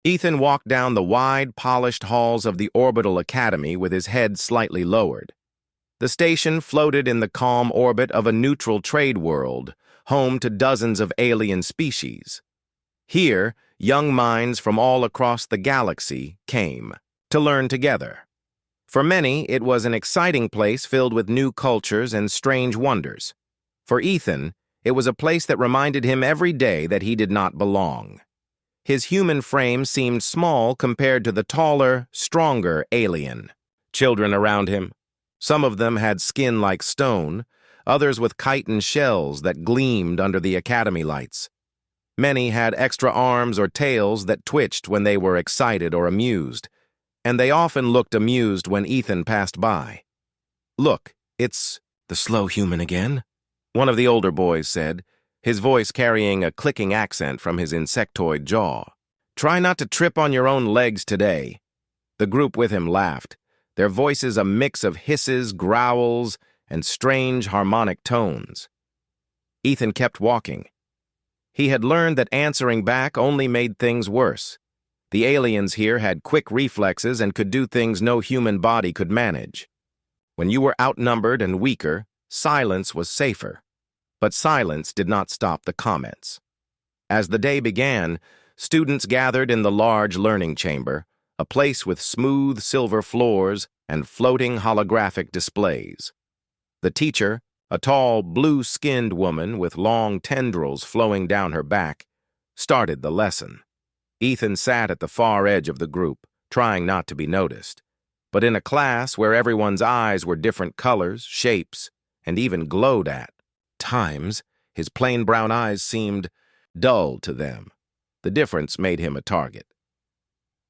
Ethan walked down the wide, polished halls of the Orbital Academy with his head slightly lowered. The station floated in the calm orbit of a neutral trade world, home to dozens of alien species. Here, young minds from all across the galaxy came to learn together. For many, it was an exciting place filled with new cultures and strange wonders. For Ethan, it was a place that reminded him every day that he did not belong. His human frame seemed small compared to the taller, stronger alien. Children around him. Some of them had skin like stone, others with chitin shells that gleamed under the academy lights. Many had extra arms or tails that twitched when they were excited or amused, and they often looked amused when Ethan passed by. "Look, it's the slow human again," one of the older boys said, his voice carrying a clicking accent from his insectoid jaw. "Try not to trip on your own legs today." The group with him laughed, their voices a mix of hisses, growls, and strange harmonic tones. Ethan kept walking. He had learned that answering back only made things worse. The aliens here had quick reflexes and could do things no human body could manage. When you were outnumbered and weaker, silence was safer. But silence did not stop the comments. As the day began, students gathered in the large learning chamber, a place with smooth silver floors and floating holographic displays. The teacher, a tall, blue-skinned woman with long tendrils flowing down her back, started the lesson. Ethan sat at the far edge of the group, trying not to be noticed. But in a class where everyone's eyes were different colors, shapes, and even glowed at times, his plain brown eyes seemed dull to them. The difference made him a target.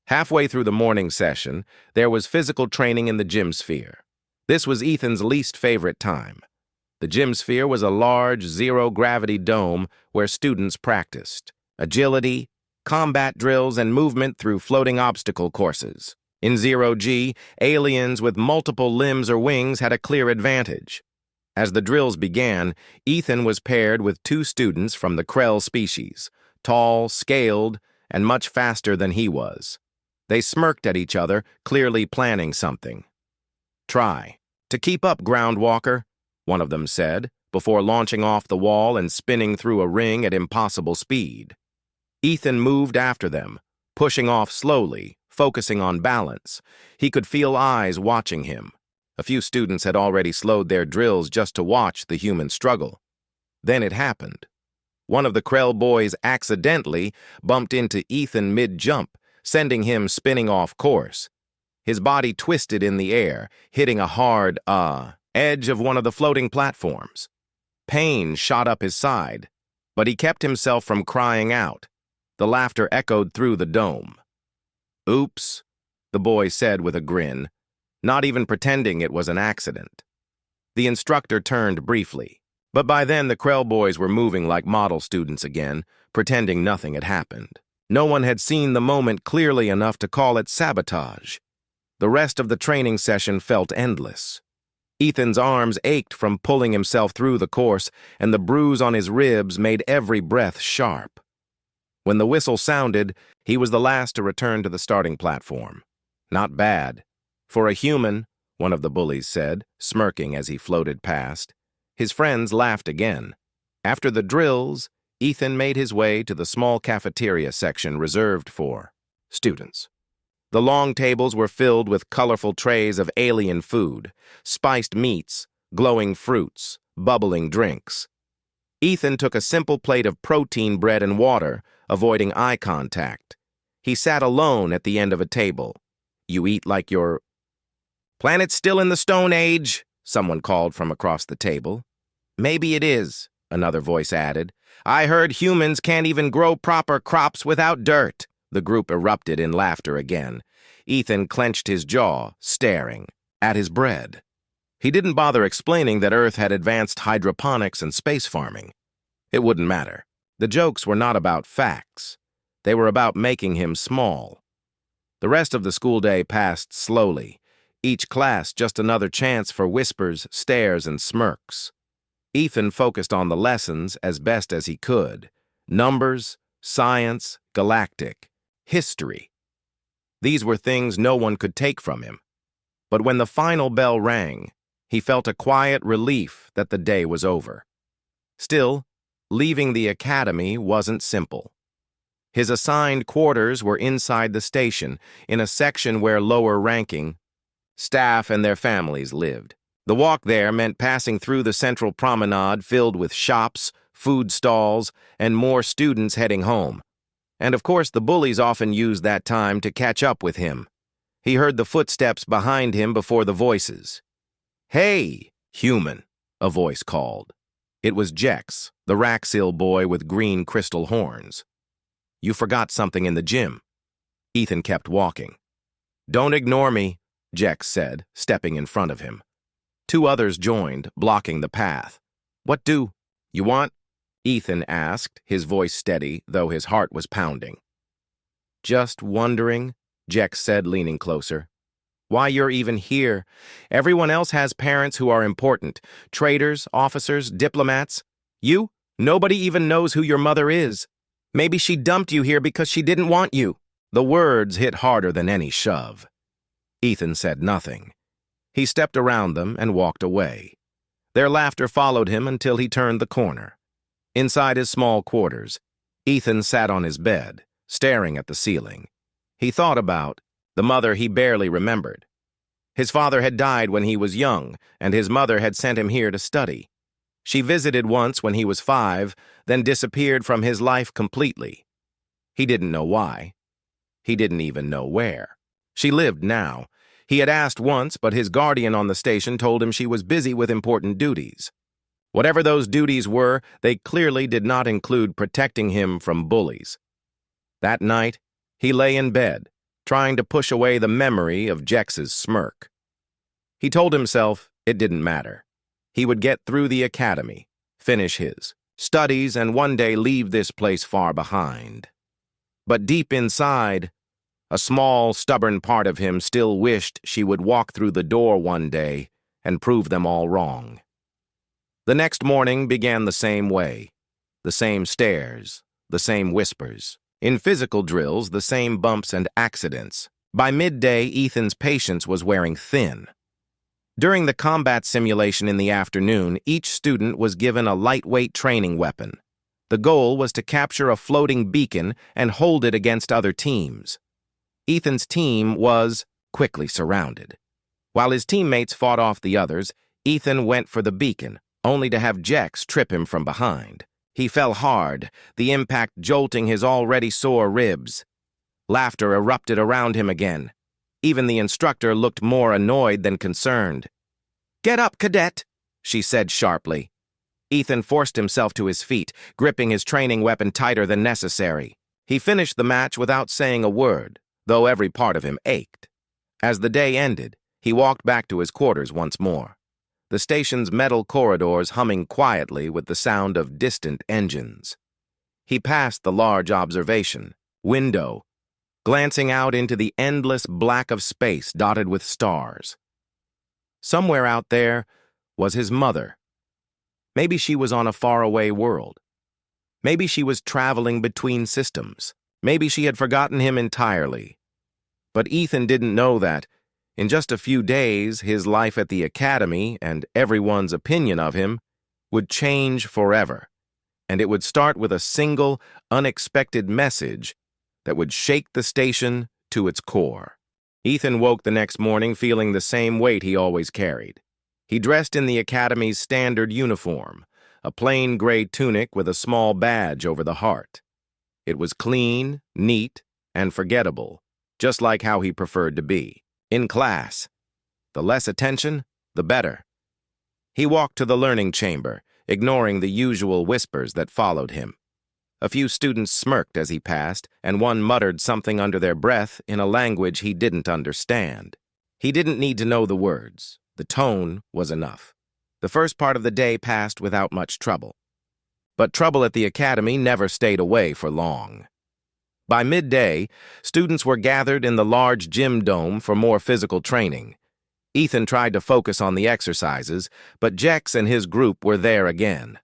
Halfway through the morning session, there was physical training in the gym sphere. This was Ethan's least favorite time. The gym sphere was a large, zero-gravity dome where students practiced agility, combat drills, and movement through floating obstacle courses. In zero-G, aliens with multiple limbs or wings had a clear advantage. As the drills began, Ethan was paired with two students from the Krell species, tall, scaled, and much faster than he was. They smirked at each other, clearly planning something. "Try to keep up, Groundwalker," one of them said, before launching off the wall and spinning through a ring at impossible speed. Ethan moved after them, pushing off slowly, focusing on balance. He could feel eyes watching him. A few students had already slowed their drills just to watch the human struggle. Then it happened. One of the Krell boys accidentally bumped into Ethan mid-jump, sending him spinning off course. His body twisted in the air, hitting a hard, edge of one of the floating platforms. Pain shot up his side, but he kept himself from crying out. The laughter echoed through the dome. "Oops," the boy said with a grin, not even pretending it was an accident. The instructor turned briefly, but by then the Krell boys were moving like model students again, pretending nothing had happened. No one had seen the moment clearly enough to call it sabotage. The rest of the training session felt endless. Ethan's arms ached from pulling himself through the course, and the bruise on his ribs made every breath sharp. When the whistle sounded, he was the last to return to the starting platform. "Not bad. For a human," one of the bullies said, smirking as he floated past. His friends laughed again. After the drills, Ethan made his way to the small cafeteria section reserved for students. The long tables were filled with colorful trays of alien food, spiced meats, glowing fruits, bubbling drinks. Ethan took a simple plate of protein bread and water, avoiding eye contact. He sat alone at the end of a table. "You eat like you're..." "Planet's still in the Stone Age," someone called from across the table. "Maybe it is," another voice added. "I heard humans can't even grow proper crops without dirt." The group erupted in laughter again. Ethan clenched his jaw, staring at his bread. He didn't bother explaining that Earth had advanced hydroponics and space farming. It wouldn't matter. The jokes were not about facts. They were about making him small. The rest of the school day passed slowly, each class just another chance for whispers, stares, and smirks. Ethan focused on the lessons as best as he could. Numbers, science, galactic. history. These were things no one could take from him. But when the final bell rang, he felt a quiet relief that the day was over. Still, leaving the academy wasn't simple. His assigned quarters were inside the station, in a section where lower-ranking staff and their families lived. The walk there meant passing through the central promenade filled with shops, food stalls, and more students heading home. And of course, the bullies often used that time to catch up with him. He heard the footsteps behind him before the voices. "Hey, human," a voice called. It was Jex, the Raxil boy with green crystal horns. "You forgot something in the gym." Ethan kept walking. "Don't ignore me," Jex said, stepping in front of him. Two others joined, blocking the path. "What do you want?" Ethan asked, his voice steady, though his heart was pounding. "Just wondering," Jex said, leaning closer. "Why you're even here. Everyone else has parents who are important. Traders, officers, diplomats. You? Nobody even knows who your mother is. Maybe she dumped you here because she didn't want you." The words hit harder than any shove. Ethan said nothing. He stepped around them and walked away. Their laughter followed him until he turned the corner. Inside his small quarters, Ethan sat on his bed, staring at the ceiling. He thought about the mother he barely remembered. His father had died when he was young, and his mother had sent him here to study. She visited once when he was 5, then disappeared from his life completely. He didn't know why. He didn't even know where. She lived now. He had asked once, but his guardian on the station told him she was busy with important duties. Whatever those duties were, they clearly did not include protecting him from bullies. That night, he lay in bed, trying to push away the memory of Jex's smirk. He told himself it didn't matter. He would get through the academy, finish his studies, and one day leave this place far behind. But deep inside, a small, stubborn part of him still wished she would walk through the door one day and prove them all wrong. The next morning began the same way. The same stares, the same whispers. In physical drills, the same bumps and accidents. By midday, Ethan's patience was wearing thin. During the combat simulation in the afternoon, each student was given a lightweight training weapon. The goal was to capture a floating beacon and hold it against other teams. Ethan's team was quickly surrounded. While his teammates fought off the others, Ethan went for the beacon, only to have Jex trip him from behind. He fell hard, the impact jolting his already sore ribs. Laughter erupted around him again. Even the instructor looked more annoyed than concerned. "Get up, cadet," she said sharply. Ethan forced himself to his feet, gripping his training weapon tighter than necessary. He finished the match without saying a word, though every part of him ached. As the day ended, he walked back to his quarters once more, the station's metal corridors humming quietly with the sound of distant engines. He passed the large observation window, glancing out into the endless black of space dotted with stars. Somewhere out there was his mother. Maybe she was on a faraway world. Maybe she was traveling between systems. Maybe she had forgotten him entirely. But Ethan didn't know that. In just a few days, his life at the academy and everyone's opinion of him would change forever. And it would start with a single, unexpected message that would shake the station to its core. Ethan woke the next morning feeling the same weight he always carried. He dressed in the academy's standard uniform, a plain gray tunic with a small badge over the heart. It was clean, neat, and forgettable, just like how he preferred to be. In class, the less attention, the better. He walked to the learning chamber, ignoring the usual whispers that followed him. A few students smirked as he passed, and one muttered something under their breath in a language he didn't understand. He didn't need to know the words. The tone was enough. The first part of the day passed without much trouble. But trouble at the academy never stayed away for long. By midday, students were gathered in the large gym dome for more physical training. Ethan tried to focus on the exercises, but Jex and his group were there again.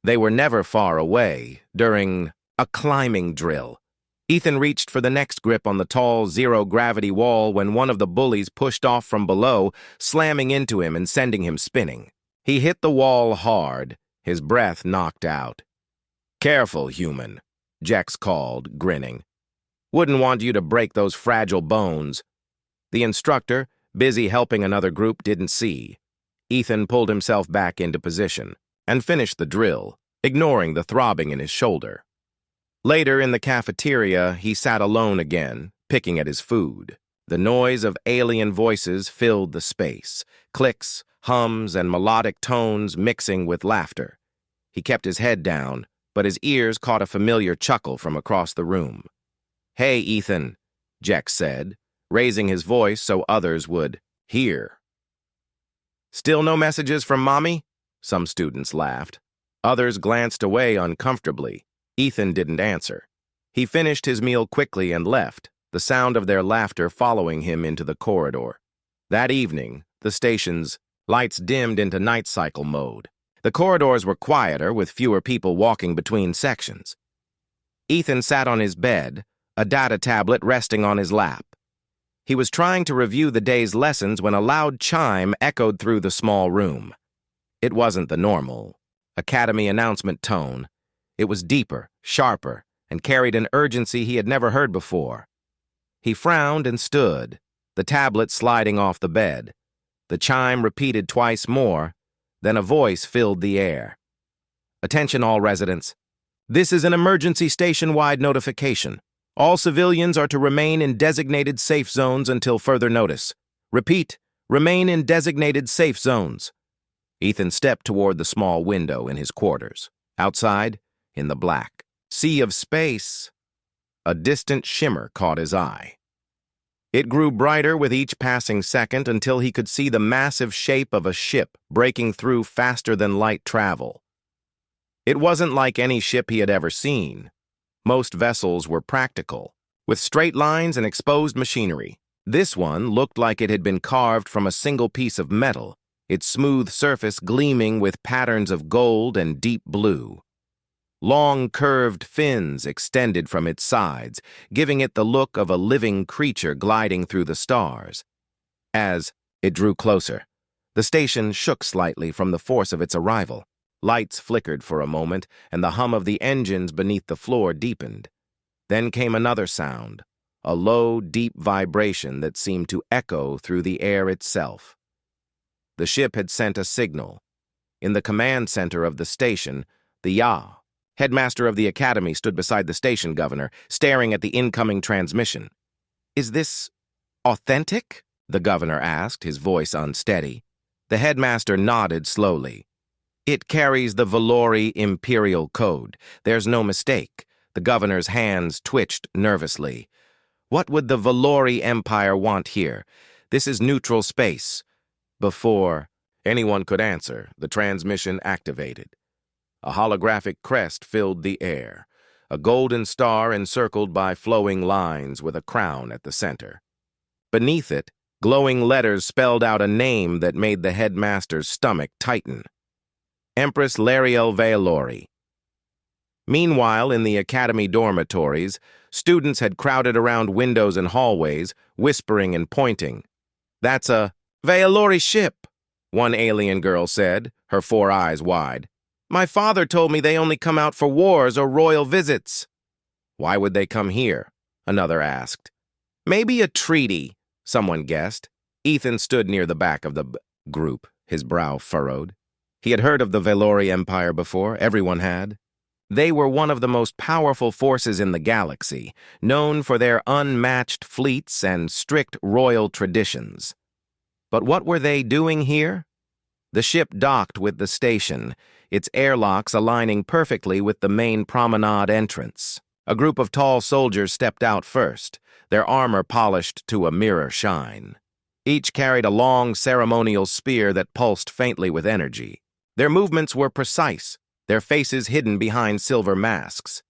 They were never far away during a climbing drill. Ethan reached for the next grip on the tall, zero-gravity wall when one of the bullies pushed off from below, slamming into him and sending him spinning. He hit the wall hard, his breath knocked out. "Careful, human," Jex called, grinning. "Wouldn't want you to break those fragile bones." The instructor, busy helping another group, didn't see. Ethan pulled himself back into position and finished the drill, ignoring the throbbing in his shoulder. Later in the cafeteria, he sat alone again, picking at his food. The noise of alien voices filled the space, clicks, hums, and melodic tones mixing with laughter. He kept his head down, but his ears caught a familiar chuckle from across the room. "Hey, Ethan," Jex said, raising his voice so others would hear. "Still no messages from Mommy?" Some students laughed. Others glanced away uncomfortably. Ethan didn't answer. He finished his meal quickly and left, the sound of their laughter following him into the corridor. That evening, the station's lights dimmed into night cycle mode. The corridors were quieter, with fewer people walking between sections. Ethan sat on his bed, a data tablet resting on his lap. He was trying to review the day's lessons when a loud chime echoed through the small room. It wasn't the normal academy announcement tone. It was deeper, sharper, and carried an urgency he had never heard before. He frowned and stood, the tablet sliding off the bed. The chime repeated twice more, then a voice filled the air. "Attention all residents. This is an emergency station-wide notification. All civilians are to remain in designated safe zones until further notice. Repeat, remain in designated safe zones." Ethan stepped toward the small window in his quarters. Outside, in the black sea of space, a distant shimmer caught his eye. It grew brighter with each passing second until he could see the massive shape of a ship breaking through faster than light travel. It wasn't like any ship he had ever seen. Most vessels were practical, with straight lines and exposed machinery. This one looked like it had been carved from a single piece of metal, its smooth surface gleaming with patterns of gold and deep blue. Long, curved fins extended from its sides, giving it the look of a living creature gliding through the stars. As it drew closer, the station shook slightly from the force of its arrival. Lights flickered for a moment, and the hum of the engines beneath the floor deepened. Then came another sound, a low, deep vibration that seemed to echo through the air itself. The ship had sent a signal. In the command center of the station, the headmaster of the academy, stood beside the station governor, staring at the incoming transmission. "Is this authentic?" the governor asked, his voice unsteady. The headmaster nodded slowly. "It carries the Valori Imperial Code. There's no mistake." The governor's hands twitched nervously. "What would the Valori Empire want here? This is neutral space." Before anyone could answer, the transmission activated. A holographic crest filled the air, a golden star encircled by flowing lines with a crown at the center. Beneath it, glowing letters spelled out a name that made the headmaster's stomach tighten. Empress Lariel Valori. Meanwhile, in the academy dormitories, students had crowded around windows and hallways, whispering and pointing. "That's a Valori ship," one alien girl said, her 4 eyes wide. "My father told me they only come out for wars or royal visits." "Why would they come here?" another asked. "Maybe a treaty," someone guessed. Ethan stood near the back of the group, his brow furrowed. He had heard of the Valori Empire before, everyone had. They were one of the most powerful forces in the galaxy, known for their unmatched fleets and strict royal traditions. But what were they doing here? The ship docked with the station, its airlocks aligning perfectly with the main promenade entrance. A group of tall soldiers stepped out first, their armor polished to a mirror shine. Each carried a long ceremonial spear that pulsed faintly with energy. Their movements were precise, their faces hidden behind silver masks.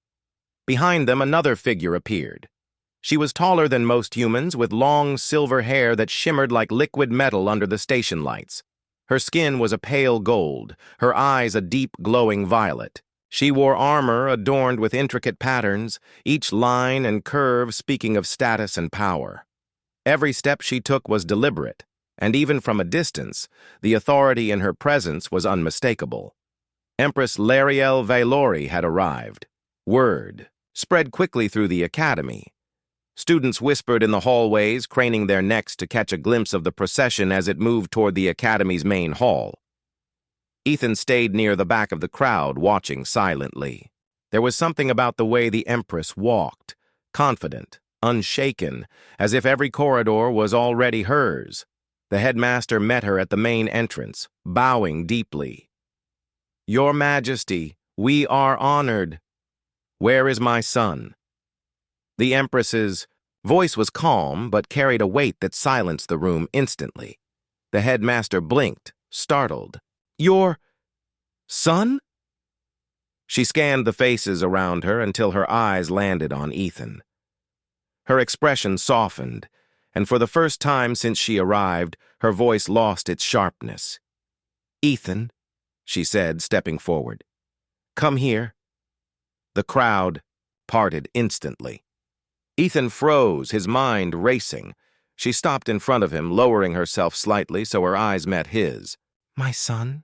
Behind them, another figure appeared. She was taller than most humans, with long silver hair that shimmered like liquid metal under the station lights. Her skin was a pale gold, her eyes a deep glowing violet. She wore armor adorned with intricate patterns, each line and curve speaking of status and power. Every step she took was deliberate, and even from a distance, the authority in her presence was unmistakable. Empress Lariel Valori had arrived. Word spread quickly through the academy. Students whispered in the hallways, craning their necks to catch a glimpse of the procession as it moved toward the academy's main hall. Ethan stayed near the back of the crowd, watching silently. There was something about the way the Empress walked, confident, unshaken, as if every corridor was already hers. The headmaster met her at the main entrance, bowing deeply. "Your Majesty, we are honored. Where is my son?" The Empress's voice was calm, but carried a weight that silenced the room instantly. The headmaster blinked, startled. "Your son?" She scanned the faces around her until her eyes landed on Ethan. Her expression softened, and for the first time since she arrived, her voice lost its sharpness. "Ethan," she said, stepping forward. "Come here." The crowd parted instantly. Ethan froze, his mind racing. She stopped in front of him, lowering herself slightly so her eyes met his. "My son,"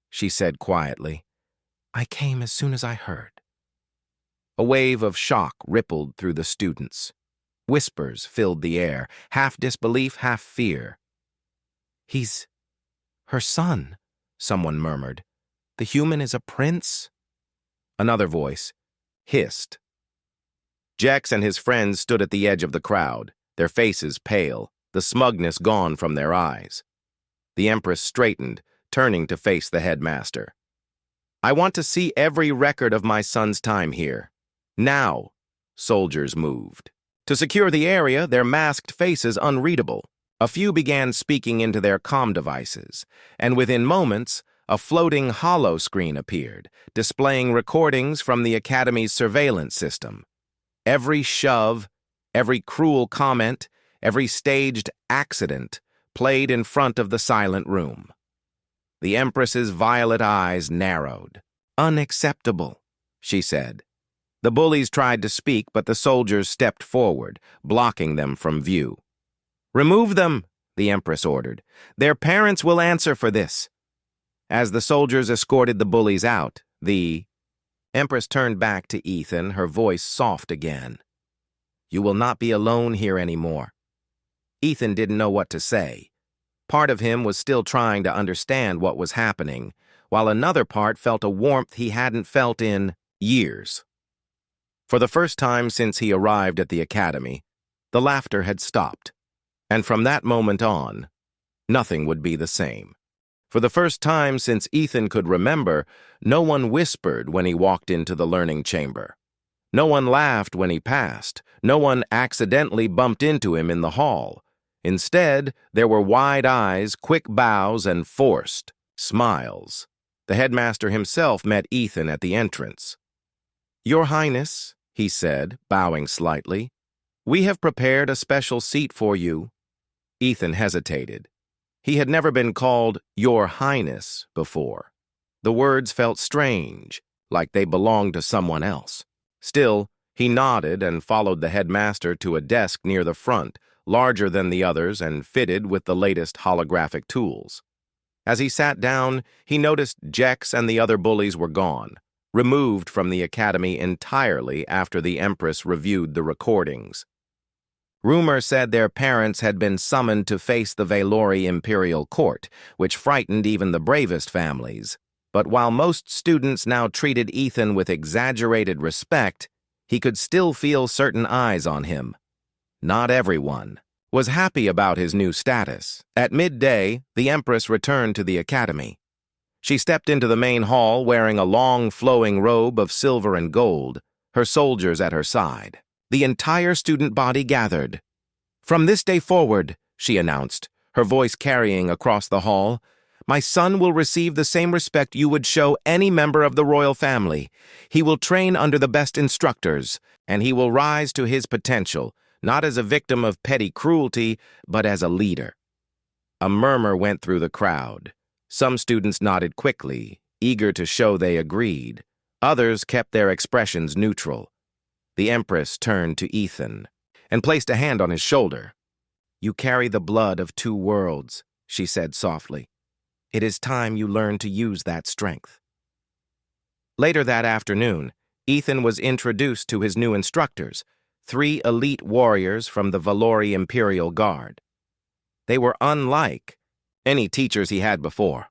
she said quietly. "I came as soon as I heard." A wave of shock rippled through the students. Whispers filled the air, half disbelief, half fear. "He's her son," someone murmured. "The human is a prince?" Another voice hissed. Jex and his friends stood at the edge of the crowd, their faces pale, the smugness gone from their eyes. The Empress straightened, turning to face the headmaster. "I want to see every record of my son's time here. Now." Soldiers moved. To secure the area, their masked faces unreadable. A few began speaking into their comm devices, and within moments, a floating hollow screen appeared, displaying recordings from the Academy's surveillance system. Every shove, every cruel comment, every staged accident played in front of the silent room. The Empress's violet eyes narrowed. "Unacceptable," she said. The bullies tried to speak, but the soldiers stepped forward, blocking them from view. "Remove them," the Empress ordered. "Their parents will answer for this." As the soldiers escorted the bullies out, the Empress turned back to Ethan, her voice soft again. "You will not be alone here anymore." Ethan didn't know what to say. Part of him was still trying to understand what was happening, while another part felt a warmth he hadn't felt in years. For the first time since he arrived at the academy, the laughter had stopped, and from that moment on, nothing would be the same. For the first time since Ethan could remember, no one whispered when he walked into the learning chamber. No one laughed when he passed. No one accidentally bumped into him in the hall. Instead, there were wide eyes, quick bows, and forced smiles. The headmaster himself met Ethan at the entrance. "Your Highness," he said, bowing slightly, "we have prepared a special seat for you." Ethan hesitated. He had never been called Your Highness before. The words felt strange, like they belonged to someone else. Still, he nodded and followed the headmaster to a desk near the front, larger than the others and fitted with the latest holographic tools. As he sat down, he noticed Jex and the other bullies were gone, removed from the academy entirely after the Empress reviewed the recordings. Rumor said their parents had been summoned to face the Valori imperial court, which frightened even the bravest families. But while most students now treated Ethan with exaggerated respect, he could still feel certain eyes on him. Not everyone was happy about his new status. At midday, the Empress returned to the academy. She stepped into the main hall wearing a long, flowing robe of silver and gold, her soldiers at her side. The entire student body gathered. "From this day forward," she announced, her voice carrying across the hall, "my son will receive the same respect you would show any member of the royal family. He will train under the best instructors, and he will rise to his potential, not as a victim of petty cruelty, but as a leader." A murmur went through the crowd. Some students nodded quickly, eager to show they agreed, Others kept their expressions neutral. The Empress turned to Ethan and placed a hand on his shoulder. "You carry the blood of two worlds," she said softly. "It is time you learn to use that strength." Later that afternoon, Ethan was introduced to his new instructors, 3 elite warriors from the Valori Imperial Guard. They were unlike any teachers he had before.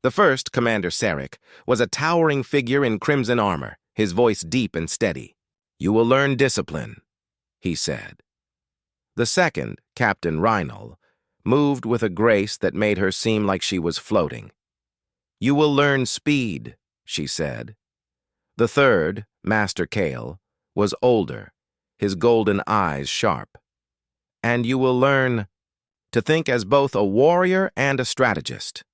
The first, Commander Sarek, was a towering figure in crimson armor, his voice deep and steady. "You will learn discipline," he said. The second, Captain Reinl, moved with a grace that made her seem like she was floating. "You will learn speed," she said. The third, Master Kale, was older, his golden eyes sharp. "And you will learn to think as both a warrior and a strategist."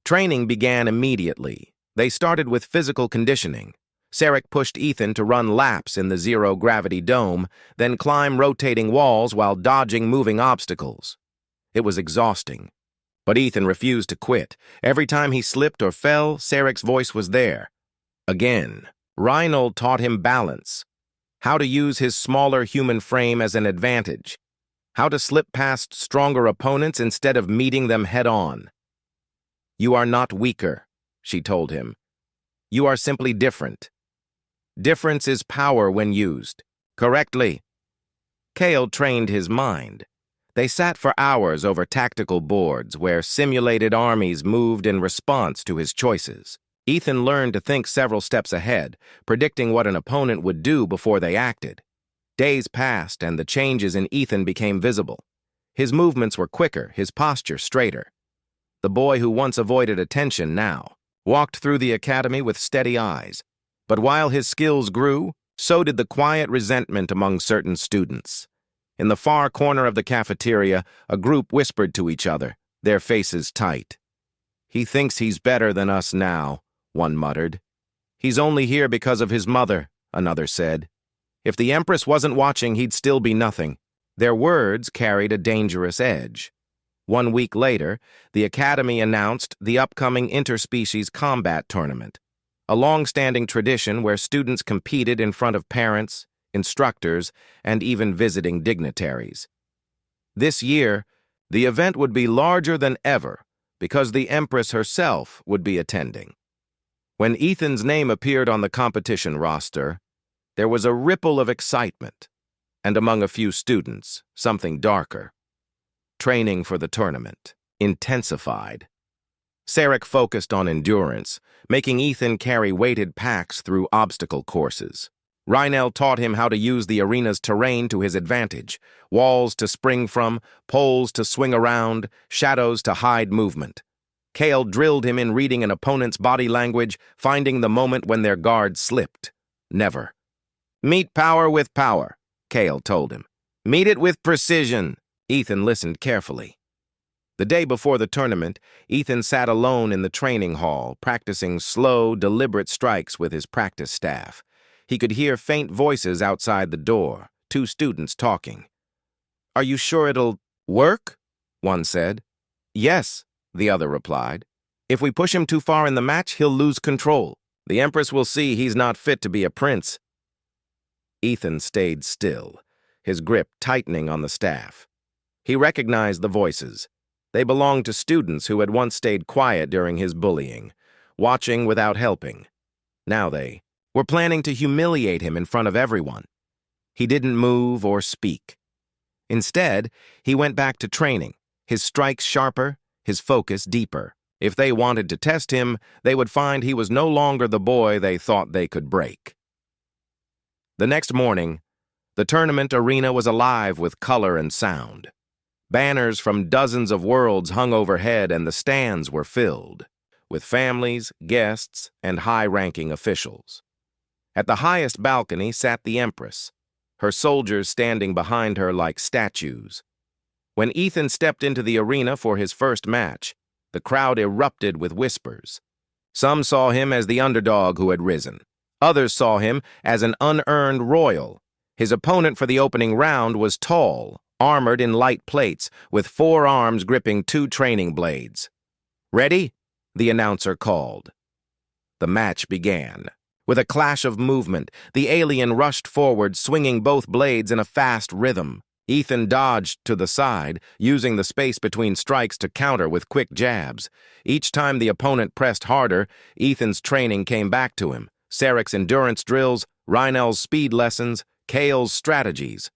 Training began immediately. They started with physical conditioning. Sarek pushed Ethan to run laps in the zero-gravity dome, then climb rotating walls while dodging moving obstacles. It was exhausting. But Ethan refused to quit. Every time he slipped or fell, Sarek's voice was there. Again, Reinhold taught him balance, how to use his smaller human frame as an advantage, how to slip past stronger opponents instead of meeting them head-on. "You are not weaker," she told him. "You are simply different. Difference is power when used correctly." Kale trained his mind. They sat for hours over tactical boards where simulated armies moved in response to his choices. Ethan learned to think several steps ahead, predicting what an opponent would do before they acted. Days passed, and the changes in Ethan became visible. His movements were quicker, his posture straighter. The boy who once avoided attention now walked through the academy with steady eyes. But while his skills grew, so did the quiet resentment among certain students. In the far corner of the cafeteria, a group whispered to each other, their faces tight. "He thinks he's better than us now," one muttered. "He's only here because of his mother," another said. "If the Empress wasn't watching, he'd still be nothing." Their words carried a dangerous edge. 1 week later, the Academy announced the upcoming interspecies combat tournament, a long-standing tradition where students competed in front of parents, instructors, and even visiting dignitaries. This year, the event would be larger than ever because the Empress herself would be attending. When Ethan's name appeared on the competition roster, there was a ripple of excitement, and among a few students, something darker. Training for the tournament intensified. Sarek focused on endurance, making Ethan carry weighted packs through obstacle courses. Reinel taught him how to use the arena's terrain to his advantage, walls to spring from, poles to swing around, shadows to hide movement. Kale drilled him in reading an opponent's body language, finding the moment when their guard slipped. Never. "Meet power with power," Kale told him. "Meet it with precision." Ethan listened carefully. The day before the tournament, Ethan sat alone in the training hall, practicing slow, deliberate strikes with his practice staff. He could hear faint voices outside the door, 2 students talking. "Are you sure it'll work?" one said. "Yes," the other replied. "If we push him too far in the match, he'll lose control. The Empress will see he's not fit to be a prince." Ethan stayed still, his grip tightening on the staff. He recognized the voices. They belonged to students who had once stayed quiet during his bullying, watching without helping. Now they were planning to humiliate him in front of everyone. He didn't move or speak. Instead, he went back to training, his strikes sharper, his focus deeper. If they wanted to test him, they would find he was no longer the boy they thought they could break. The next morning, the tournament arena was alive with color and sound. Banners from dozens of worlds hung overhead, and the stands were filled with families, guests, and high-ranking officials. At the highest balcony sat the Empress, her soldiers standing behind her like statues. When Ethan stepped into the arena for his first match, the crowd erupted with whispers. Some saw him as the underdog who had risen. Others saw him as an unearned royal. His opponent for the opening round was tall, armored in light plates, with 4 arms gripping 2 training blades. "Ready?" the announcer called. The match began. With a clash of movement, the alien rushed forward, swinging both blades in a fast rhythm. Ethan dodged to the side, using the space between strikes to counter with quick jabs. Each time the opponent pressed harder, Ethan's training came back to him. Sarek's endurance drills, Rhinel's speed lessons, Kale's strategies.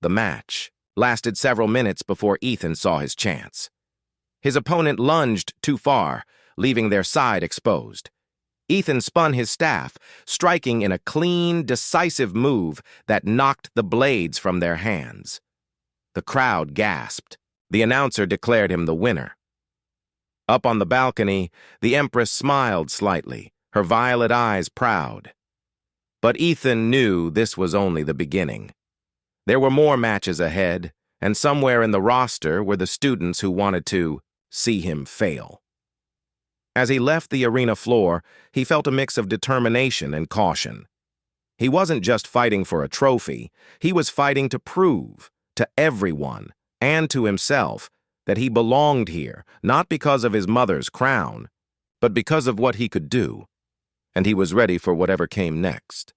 The match lasted several minutes before Ethan saw his chance. His opponent lunged too far, leaving their side exposed. Ethan spun his staff, striking in a clean, decisive move that knocked the blades from their hands. The crowd gasped. The announcer declared him the winner. Up on the balcony, the Empress smiled slightly, her violet eyes proud. But Ethan knew this was only the beginning. There were more matches ahead, and somewhere in the roster were the students who wanted to see him fail. As he left the arena floor, he felt a mix of determination and caution. He wasn't just fighting for a trophy, he was fighting to prove, to everyone, and to himself, that he belonged here, not because of his mother's crown, but because of what he could do. And he was ready for whatever came next.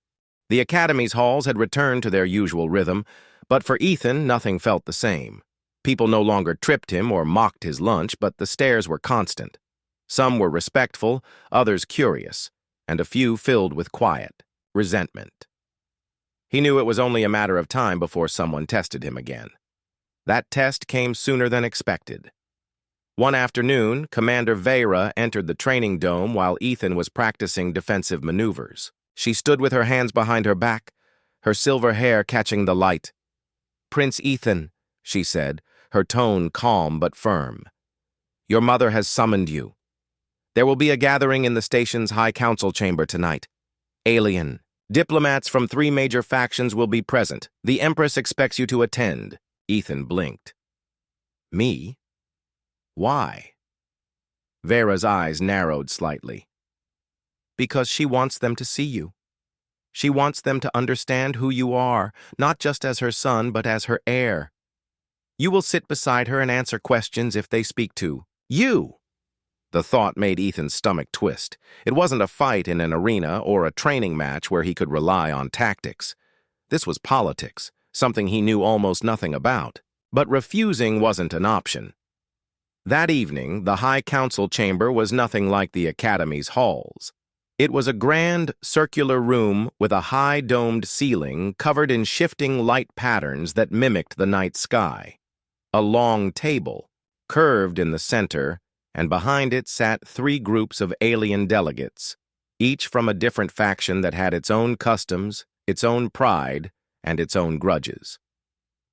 The Academy's halls had returned to their usual rhythm, but for Ethan, nothing felt the same. People no longer tripped him or mocked his lunch, but the stares were constant. Some were respectful, others curious, and a few filled with quiet resentment. He knew it was only a matter of time before someone tested him again. That test came sooner than expected. One afternoon, Commander Vera entered the training dome while Ethan was practicing defensive maneuvers. She stood with her hands behind her back, her silver hair catching the light. "Prince Ethan," she said, her tone calm but firm. "Your mother has summoned you. There will be a gathering in the station's High Council chamber tonight. Alien. Diplomats from 3 major factions will be present. The Empress expects you to attend." Ethan blinked. "Me? Why?" Vera's eyes narrowed slightly. "Because she wants them to see you. She wants them to understand who you are, not just as her son, but as her heir. You will sit beside her and answer questions if they speak to you." The thought made Ethan's stomach twist. It wasn't a fight in an arena or a training match where he could rely on tactics. This was politics, something he knew almost nothing about. But refusing wasn't an option. That evening, the High Council chamber was nothing like the Academy's halls. It was a grand, circular room with a high domed ceiling covered in shifting light patterns that mimicked the night sky. A long table, curved in the center, and behind it sat 3 groups of alien delegates, each from a different faction that had its own customs, its own pride, and its own grudges.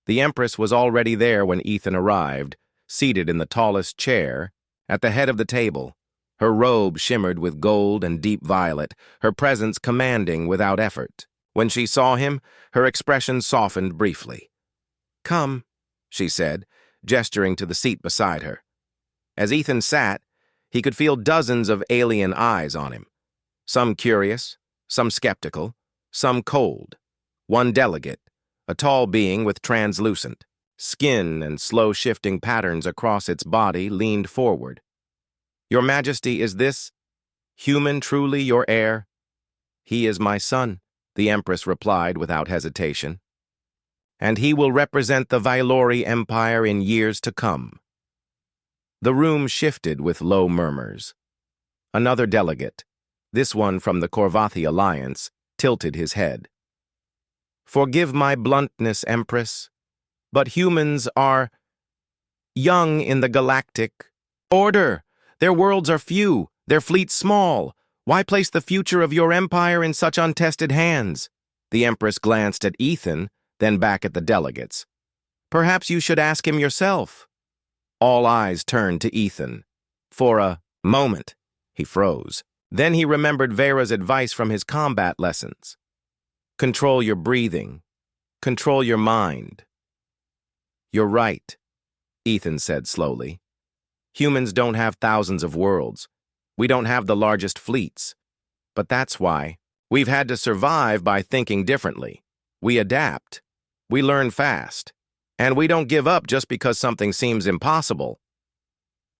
The Empress was already there when Ethan arrived, seated in the tallest chair, at the head of the table. Her robe shimmered with gold and deep violet, her presence commanding without effort. When she saw him, her expression softened briefly. "Come," she said, gesturing to the seat beside her. As Ethan sat, he could feel dozens of alien eyes on him. Some curious, some skeptical, some cold. One delegate, a tall being with translucent skin and slow-shifting patterns across its body, leaned forward. "Your Majesty, is this human truly your heir?" "He is my son," the Empress replied without hesitation. "And he will represent the Vylori Empire in years to come." The room shifted with low murmurs. Another delegate, this one from the Korvathi Alliance, tilted his head. "Forgive my bluntness, Empress, but humans are young in the galactic order. Their worlds are few, their fleets small. Why place the future of your empire in such untested hands?" The Empress glanced at Ethan, then back at the delegates. "Perhaps you should ask him yourself." All eyes turned to Ethan. For a moment, he froze. Then he remembered Vera's advice from his combat lessons. Control your breathing. Control your mind. "You're right," Ethan said slowly. "Humans don't have thousands of worlds. We don't have the largest fleets. But that's why we've had to survive by thinking differently. We adapt. We learn fast. And we don't give up just because something seems impossible."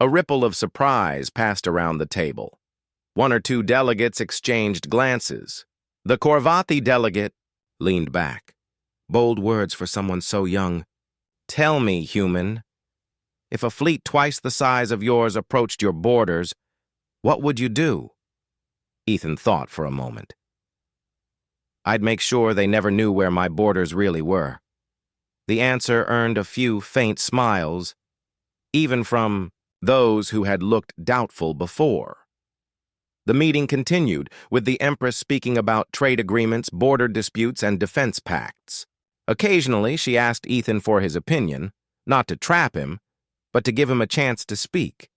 A ripple of surprise passed around the table. 1 or 2 delegates exchanged glances. The Korvathi delegate leaned back. Bold words for someone so young. Tell me, human, if a fleet twice the size of yours approached your borders, what would you do? Ethan thought for a moment. I'd make sure they never knew where my borders really were. The answer earned a few faint smiles, even from those who had looked doubtful before. The meeting continued, with the Empress speaking about trade agreements, border disputes, and defense pacts. Occasionally, she asked Ethan for his opinion, not to trap him, but to give him a chance to speak.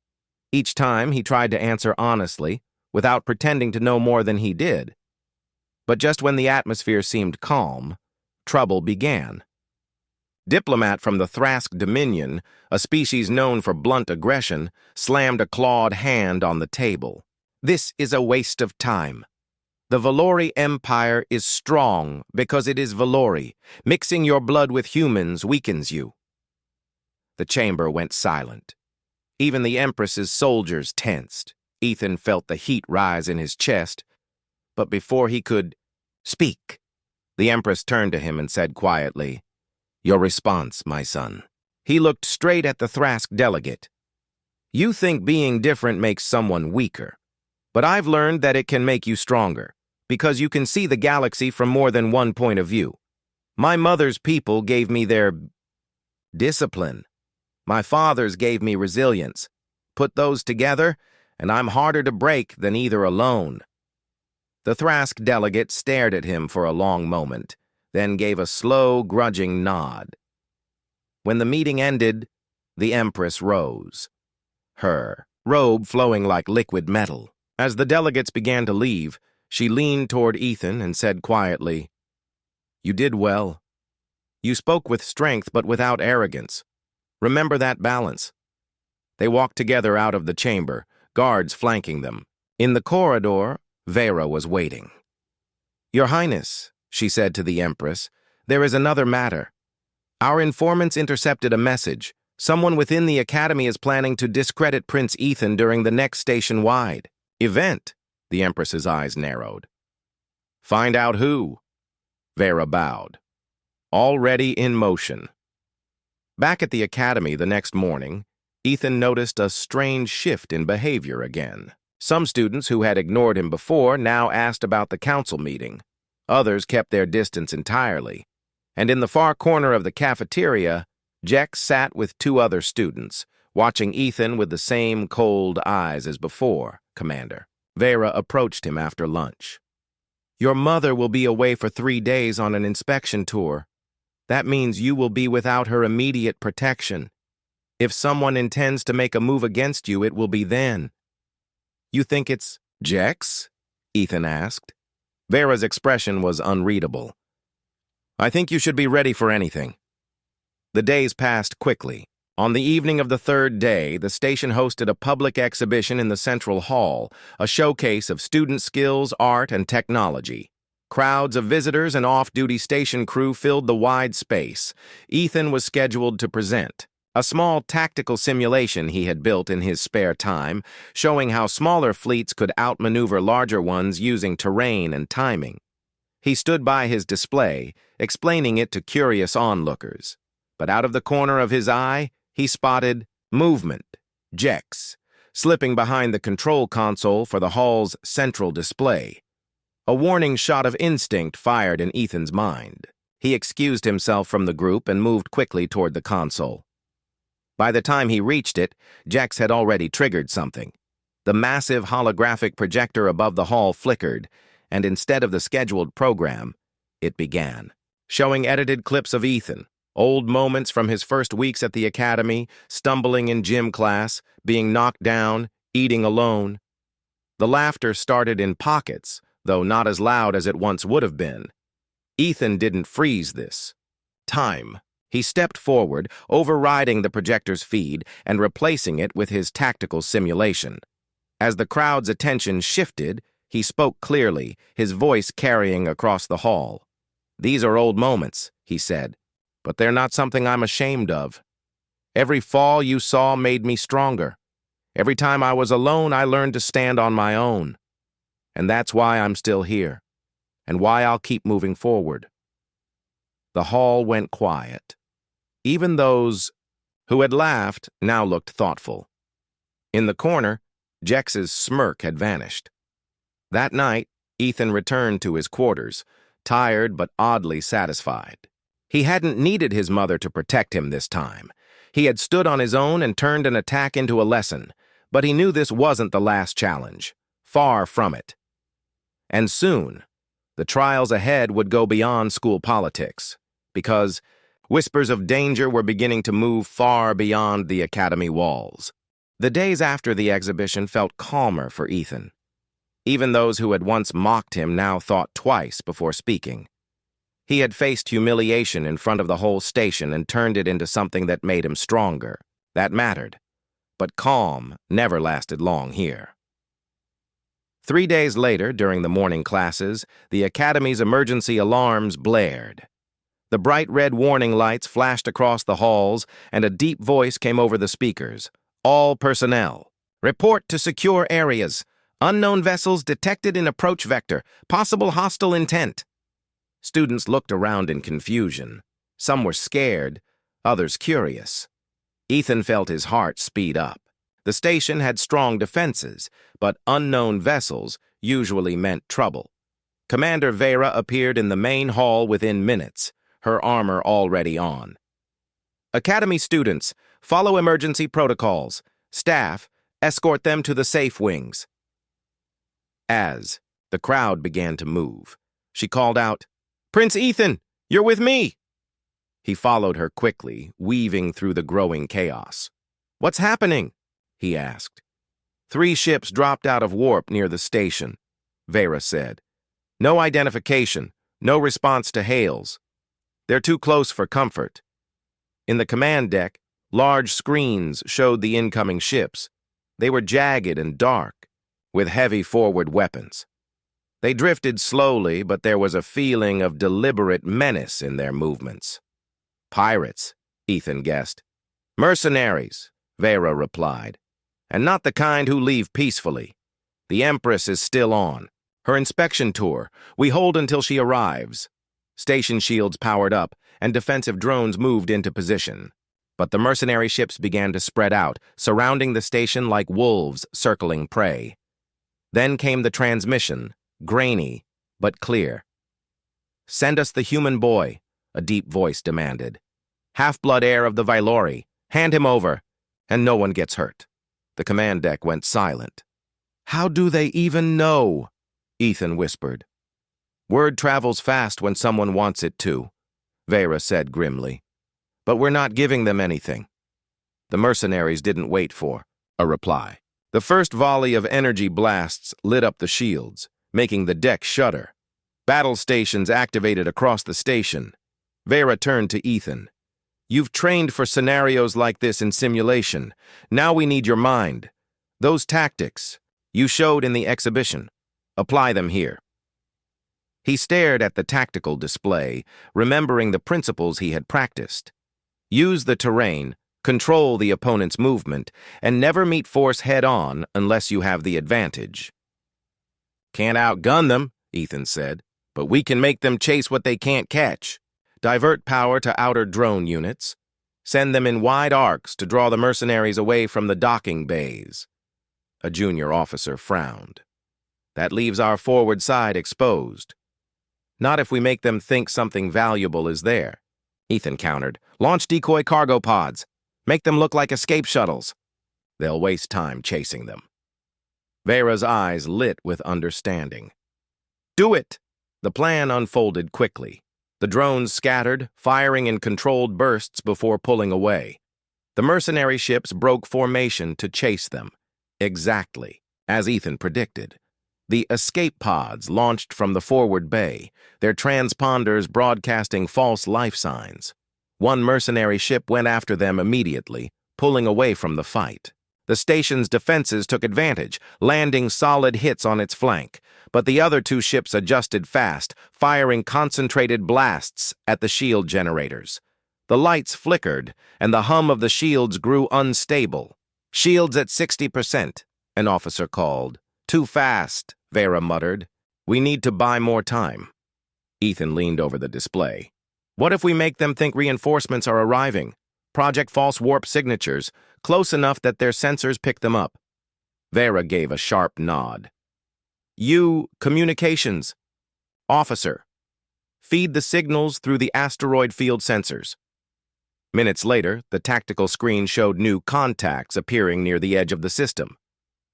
Each time, he tried to answer honestly, without pretending to know more than he did. But just when the atmosphere seemed calm, trouble began. Diplomat from the Thrask Dominion, a species known for blunt aggression, slammed a clawed hand on the table. This is a waste of time. The Valori Empire is strong because it is Valori. Mixing your blood with humans weakens you. The chamber went silent. Even the Empress's soldiers tensed. Ethan felt the heat rise in his chest, but before he could speak, the Empress turned to him and said quietly, "Your response, my son." He looked straight at the Thrask delegate. "You think being different makes someone weaker, but I've learned that it can make you stronger, because you can see the galaxy from more than one point of view. My mother's people gave me their discipline. My father's gave me resilience. Put those together, and I'm harder to break than either alone." The Thrask delegate stared at him for a long moment, then gave a slow, grudging nod. When the meeting ended, the Empress rose, her robe flowing like liquid metal. As the delegates began to leave, she leaned toward Ethan and said quietly, "You did well. You spoke with strength but without arrogance. Remember that balance." They walked together out of the chamber, guards flanking them. In the corridor, Vera was waiting. "Your Highness," she said to the Empress, "there is another matter. Our informants intercepted a message. Someone within the Academy is planning to discredit Prince Ethan during the next station-wide event." The Empress's eyes narrowed. "Find out who." Vera bowed. "Already in motion." Back at the Academy the next morning, Ethan noticed a strange shift in behavior again. Some students who had ignored him before now asked about the council meeting. Others kept their distance entirely. And in the far corner of the cafeteria, Jex sat with two other students, watching Ethan with the same cold eyes as before. "Commander." Vera approached him after lunch. "Your mother will be away for 3 days on an inspection tour. That means you will be without her immediate protection. If someone intends to make a move against you, it will be then." "You think it's Jex?" Ethan asked. Vera's expression was unreadable. "I think you should be ready for anything." The days passed quickly. On the evening of the third day, the station hosted a public exhibition in the Central Hall, a showcase of student skills, art, and technology. Crowds of visitors and off-duty station crew filled the wide space. Ethan was scheduled to present a small tactical simulation he had built in his spare time, showing how smaller fleets could outmaneuver larger ones using terrain and timing. He stood by his display, explaining it to curious onlookers. But out of the corner of his eye, he spotted movement, Jex, slipping behind the control console for the hall's central display. A warning shot of instinct fired in Ethan's mind. He excused himself from the group and moved quickly toward the console. By the time he reached it, Jex had already triggered something. The massive holographic projector above the hall flickered, and instead of the scheduled program, it began, showing edited clips of Ethan, old moments from his first weeks at the academy, stumbling in gym class, being knocked down, eating alone. The laughter started in pockets, though not as loud as it once would have been. Ethan didn't freeze this time. He stepped forward, overriding the projector's feed and replacing it with his tactical simulation. As the crowd's attention shifted, he spoke clearly, his voice carrying across the hall. "These are old moments," he said, "but they're not something I'm ashamed of. Every fall you saw made me stronger. Every time I was alone, I learned to stand on my own. And that's why I'm still here. and why I'll keep moving forward." The hall went quiet. Even those who had laughed now looked thoughtful. In the corner, Jex's smirk had vanished. That night, Ethan returned to his quarters, tired but oddly satisfied. He hadn't needed his mother to protect him this time. He had stood on his own and turned an attack into a lesson, but he knew this wasn't the last challenge. Far from it. And soon, the trials ahead would go beyond school politics, because whispers of danger were beginning to move far beyond the academy walls. The days after the exhibition felt calmer for Ethan. Even those who had once mocked him now thought twice before speaking. He had faced humiliation in front of the whole station and turned it into something that made him stronger. That mattered. But calm never lasted long here. 3 days later, during the morning classes, the academy's emergency alarms blared. The bright red warning lights flashed across the halls, and a deep voice came over the speakers. "All personnel, report to secure areas. Unknown vessels detected in approach vector. Possible hostile intent." Students looked around in confusion. Some were scared, others curious. Ethan felt his heart speed up. The station had strong defenses, but unknown vessels usually meant trouble. Commander Vera appeared in the main hall within minutes, her armor already on. "Academy students, follow emergency protocols. Staff, escort them to the safe wings." As the crowd began to move, she called out, "Prince Ethan, you're with me!" He followed her quickly, weaving through the growing chaos. "What's happening?" he asked. 3 ships dropped out of warp near the station," Vera said. "No identification, no response to hails. They're too close for comfort." In the command deck, large screens showed the incoming ships. They were jagged and dark, with heavy forward weapons. They drifted slowly, but there was a feeling of deliberate menace in their movements. "Pirates," Ethan guessed. "Mercenaries," Vera replied. "And not the kind who leave peacefully. The Empress is still on. Her inspection tour. We hold until she arrives." Station shields powered up, and defensive drones moved into position. But the mercenary ships began to spread out, surrounding the station like wolves circling prey. Then came the transmission, grainy, but clear. "Send us the human boy," a deep voice demanded. "Half-blood heir of the Vylori. Hand him over, and no one gets hurt." The command deck went silent. "How do they even know?" Ethan whispered. "Word travels fast when someone wants it to," Vera said grimly. "But we're not giving them anything." The mercenaries didn't wait for a reply. The first volley of energy blasts lit up the shields, making the deck shudder. Battle stations activated across the station. Vera turned to Ethan. "You've trained for scenarios like this in simulation. Now we need your mind. Those tactics you showed in the exhibition. Apply them here." He stared at the tactical display, remembering the principles he had practiced. Use the terrain, control the opponent's movement, and never meet force head-on unless you have the advantage. "Can't outgun them," Ethan said, "but we can make them chase what they can't catch. Divert power to outer drone units. Send them in wide arcs to draw the mercenaries away from the docking bays." A junior officer frowned. "That leaves our forward side exposed." "Not if we make them think something valuable is there," Ethan countered. "Launch decoy cargo pods. Make them look like escape shuttles. They'll waste time chasing them." Vera's eyes lit with understanding. "Do it!" The plan unfolded quickly. The drones scattered, firing in controlled bursts before pulling away. The mercenary ships broke formation to chase them. Exactly, as Ethan predicted. The escape pods launched from the forward bay, their transponders broadcasting false life signs. One mercenary ship went after them immediately, pulling away from the fight. The station's defenses took advantage, landing solid hits on its flank, but the other 2 ships adjusted fast, firing concentrated blasts at the shield generators. The lights flickered, and the hum of the shields grew unstable. "Shields at 60%, an officer called. "Too fast," Vera muttered. We need to buy more time. Ethan leaned over the display. What if we make them think reinforcements are arriving? Project False Warp signatures, close enough that their sensors pick them up. Vera gave a sharp nod. You, communications. Officer. Feed the signals through the asteroid field sensors. Minutes later, the tactical screen showed new contacts appearing near the edge of the system.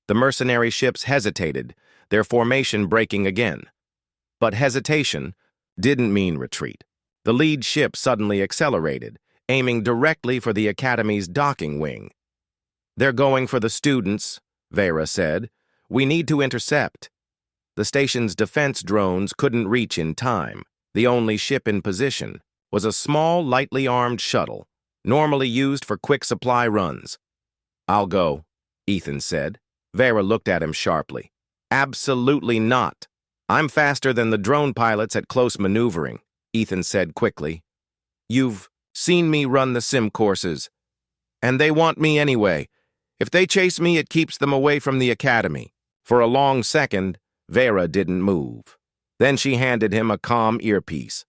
The mercenary ships hesitated, their formation breaking again. But hesitation didn't mean retreat. The lead ship suddenly accelerated, aiming directly for the Academy's docking wing. They're going for the students, Vera said. We need to intercept. The station's defense drones couldn't reach in time. The only ship in position was a small, lightly armed shuttle, normally used for quick supply runs. I'll go, Ethan said. Vera looked at him sharply. Absolutely not. I'm faster than the drone pilots at close maneuvering, Ethan said quickly. You've seen me run the sim courses. And they want me anyway. If they chase me, it keeps them away from the Academy. For a long second, Vera didn't move. Then she handed him a calm earpiece.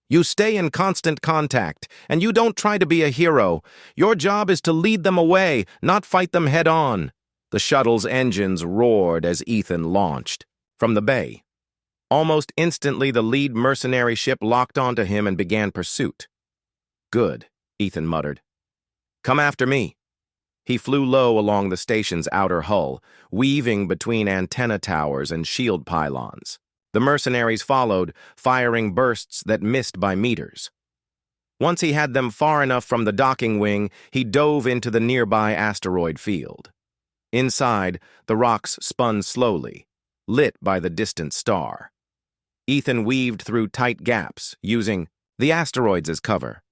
You stay in constant contact, and you don't try to be a hero. Your job is to lead them away, not fight them head-on. The shuttle's engines roared as Ethan launched. From the bay. Almost instantly, the lead mercenary ship locked onto him and began pursuit. Good, Ethan muttered. Come after me. He flew low along the station's outer hull, weaving between antenna towers and shield pylons. The mercenaries followed, firing bursts that missed by meters. Once he had them far enough from the docking wing, he dove into the nearby asteroid field. Inside, the rocks spun slowly, lit by the distant star. Ethan weaved through tight gaps, using the asteroids as cover.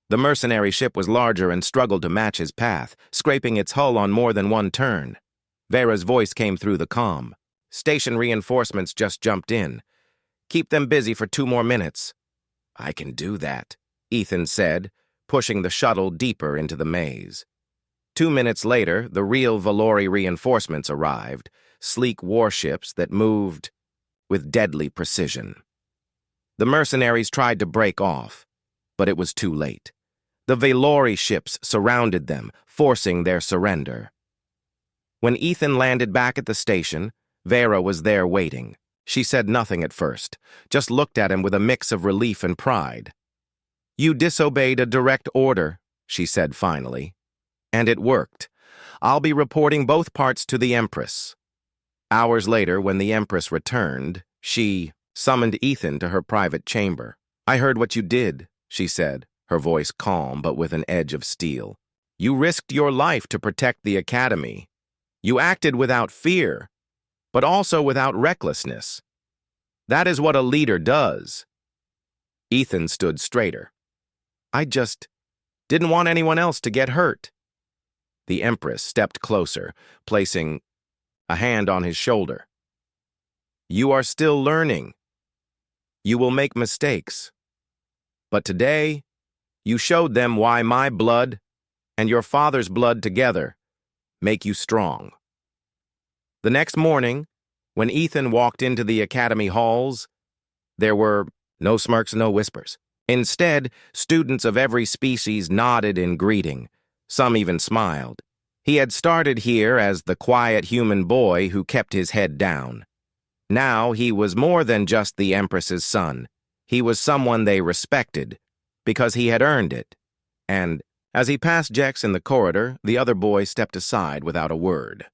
The mercenary ship was larger and struggled to match his path, scraping its hull on more than one turn. Vera's voice came through the comm. Station reinforcements just jumped in. Keep them busy for 2 more minutes. I can do that, Ethan said, pushing the shuttle deeper into the maze. 2 minutes later, the real Valori reinforcements arrived, sleek warships that moved with deadly precision. The mercenaries tried to break off, but it was too late. The Valori ships surrounded them, forcing their surrender. When Ethan landed back at the station, Vera was there waiting. She said nothing at first, just looked at him with a mix of relief and pride. You disobeyed a direct order, she said finally. And it worked. I'll be reporting both parts to the Empress. Hours later, when the Empress returned, she summoned Ethan to her private chamber. I heard what you did, she said, her voice calm but with an edge of steel. You risked your life to protect the Academy. You acted without fear, but also without recklessness. That is what a leader does. Ethan stood straighter. I just didn't want anyone else to get hurt. The Empress stepped closer, placing a hand on his shoulder. You are still learning. You will make mistakes. But today, you showed them why my blood and your father's blood together make you strong. The next morning, when Ethan walked into the Academy halls, there were no smirks, no whispers. Instead, students of every species nodded in greeting. Some even smiled. He had started here as the quiet human boy who kept his head down. Now he was more than just the Empress's son. He was someone they respected, because he had earned it. And as he passed Jex in the corridor, the other boy stepped aside without a word.